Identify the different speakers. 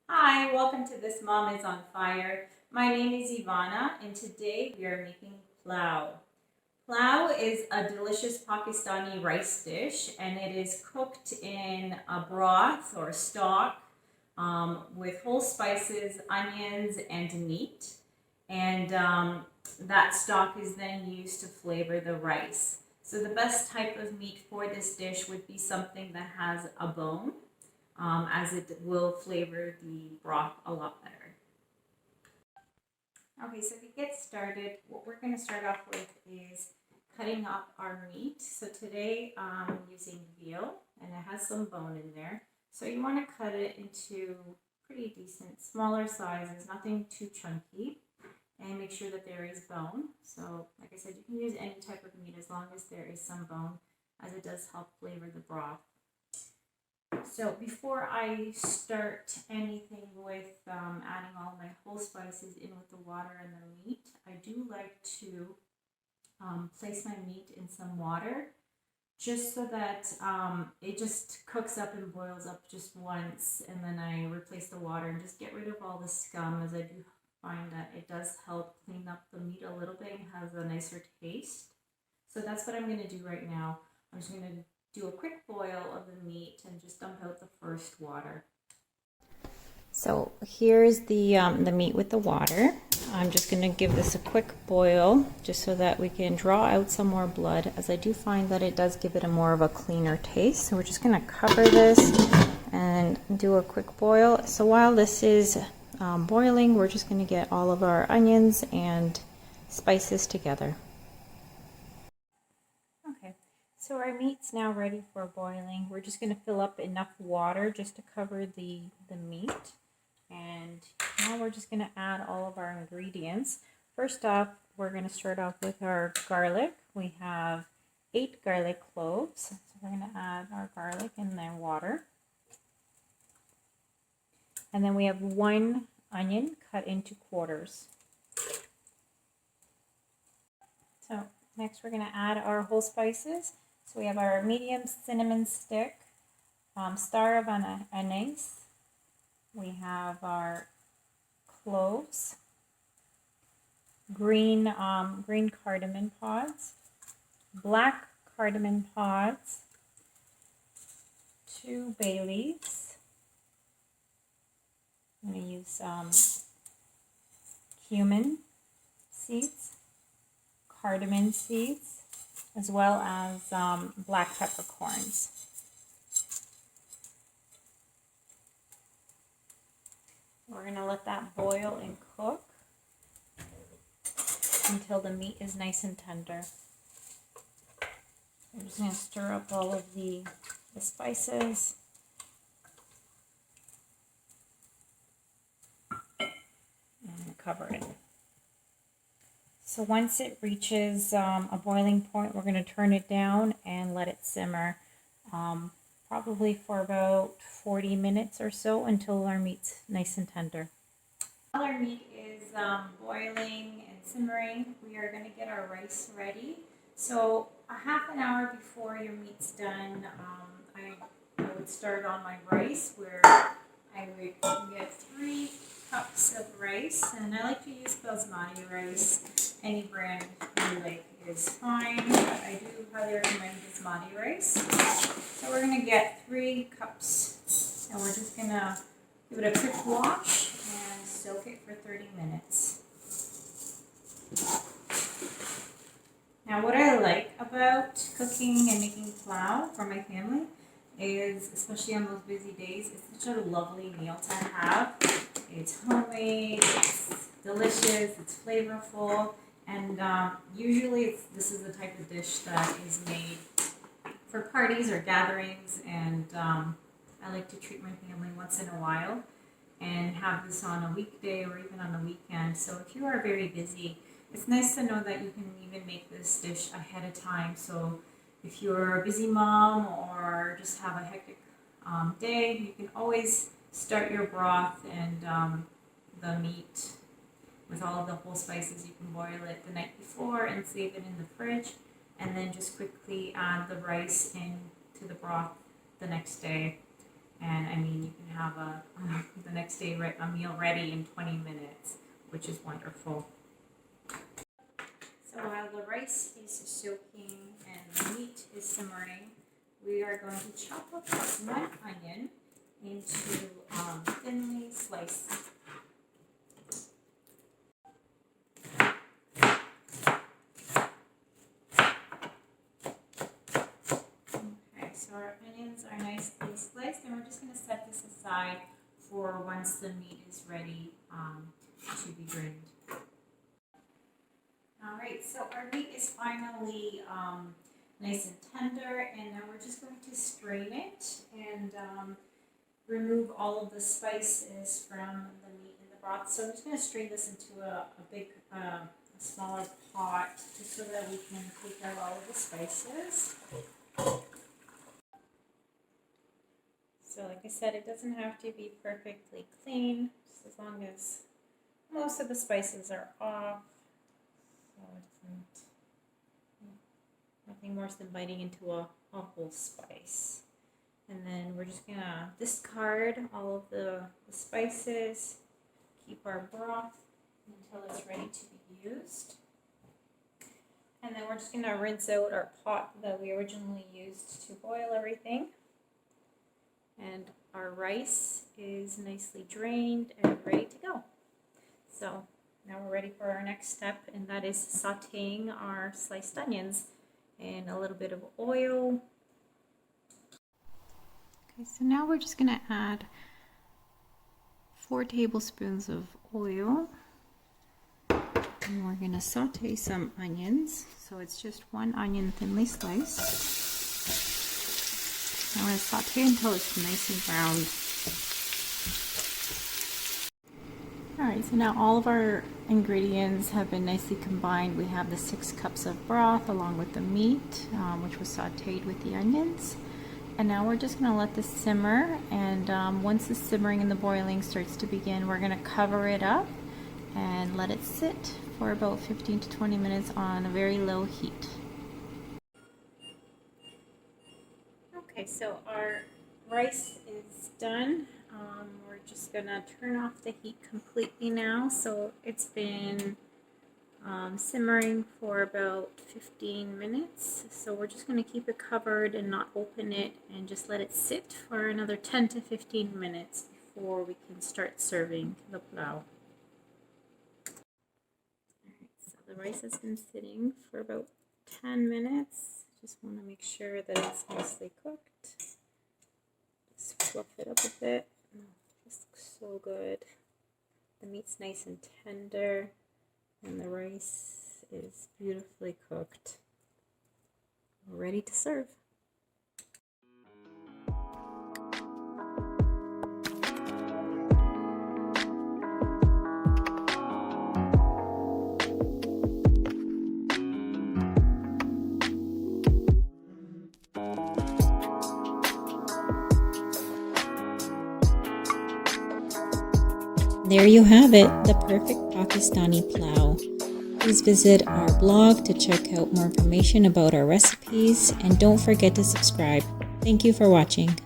Speaker 1: Hi, welcome to This Mom is on Fire. My name is Ivana, and today we are making pilau. Pilau is a delicious Pakistani rice dish, and it is cooked in a broth or stock with whole spices, onions, and meat. And that stock is then used to flavor the rice. So, the best type of meat for this dish would be something that has a bone as it will flavor the broth a lot better. Okay, so to get started, what we're going to start off with is cutting up our meat. So today I'm using veal and it has some bone in there. So you want to cut it into pretty decent, smaller sizes, nothing too chunky, and make sure that there is bone. So like I said, you can use any type of meat as long as there is some bone, as it does help flavor the broth. So before I start anything with adding all my whole spices in with the water and the meat, I do like to place my meat in some water just so that it just cooks up and boils up just once, and then I replace the water and just get rid of all the scum, as I do find that it does help clean up the meat a little bit and has a nicer taste. So that's what I'm going to do right now. I'm just going to do a quick boil of the meat and just dump out the first water. So here's the meat with the water. I'm just going to give this a quick boil just so that we can draw out some more blood, as I do find that it does give it a more of a cleaner taste. So we're just going to cover this and do a quick boil. So while this is boiling, we're just going to get all of our onions and spices together. Okay, so our meat's now ready for boiling. We're just going to fill up enough water just to cover the meat. And now we're just going to add all of our ingredients. First off, we're going to start off with our garlic. We have 8 garlic cloves. So we're going to add our garlic in their water. And then we have 1 onion cut into quarters. So next we're going to add our whole spices. So we have our medium cinnamon stick, star of anise. We have our cloves, green cardamom pods, black cardamom pods, 2 bay leaves. I'm going to use cumin seeds, cardamom seeds, as well as black peppercorns. We're going to let that boil and cook until the meat is nice and tender. I'm just going to stir up all of the spices. And cover it. So once it reaches a boiling point, we're going to turn it down and let it simmer. Probably for about 40 minutes or so until our meat's nice and tender. While our meat is boiling and simmering, we are going to get our rice ready. So a half an hour before your meat's done, I would start on my rice, where I would get 3 cups of rice, and I like to use basmati rice. Any brand you like is fine, but I do highly recommend basmati rice. So we're going to get 3 cups, and we're just going to give it a quick wash and soak it for 30 minutes. Now what I like about cooking and making pilau for my family is, especially on those busy days, it's such a lovely meal to have. It's homemade, it's delicious, it's flavorful, and usually this is the type of dish that is made for parties or gatherings, and I like to treat my family once in a while and have this on a weekday or even on a weekend. So if you are very busy, it's nice to know that you can even make this dish ahead of time. So if you're a busy mom or just have a hectic day, you can always start your broth and the meat with all of the whole spices. You can boil it the night before and save it in the fridge, and then just quickly add the rice into the broth the next day. And I mean, you can have the next day a meal ready in 20 minutes, which is wonderful. So while the rice is soaking and the meat is simmering, we are going to chop up one onion into thinly sliced. Okay, so our onions are nicely sliced, and we're just going to set this aside for once the meat is ready to be drained. All right, so our meat is finally nice and tender, and now we're just going to strain it and remove all of the spices from the meat in the broth. So I'm just going to strain this into a smaller pot just so that we can take out all of the spices. So like I said, it doesn't have to be perfectly clean, just as long as most of the spices are off. So it's nothing worse than biting into a whole spice. And then we're just going to discard all of the spices, keep our broth until it's ready to be used. And then we're just going to rinse out our pot that we originally used to boil everything. And our rice is nicely drained and ready to go. So now we're ready for our next step, and that is sauteing our sliced onions in a little bit of oil. Okay, so now we're just going to add 4 tablespoons of oil, and we're going to saute some onions. So it's just 1 onion thinly sliced. I'm going to saute until it's nice and browned. Alright, so now all of our ingredients have been nicely combined. We have the 6 cups of broth along with the meat, which was sauteed with the onions. And now we're just going to let this simmer, and once the simmering and the boiling starts to begin, we're going to cover it up and let it sit for about 15 to 20 minutes on a very low heat. Okay, so our rice is done. We're just going to turn off the heat completely now. So it's been simmering for about 15 minutes. So we're just going to keep it covered and not open it, and just let it sit for another 10 to 15 minutes before we can start serving the pilau. Alright, so the rice has been sitting for about 10 minutes. Just want to make sure that it's nicely cooked. Just fluff it up a bit. This looks so good. The meat's nice and tender, and the rice is beautifully cooked. We're ready to serve.
Speaker 2: There you have it, the perfect Pakistani pilau. Please visit our blog to check out more information about our recipes, and don't forget to subscribe. Thank you for watching.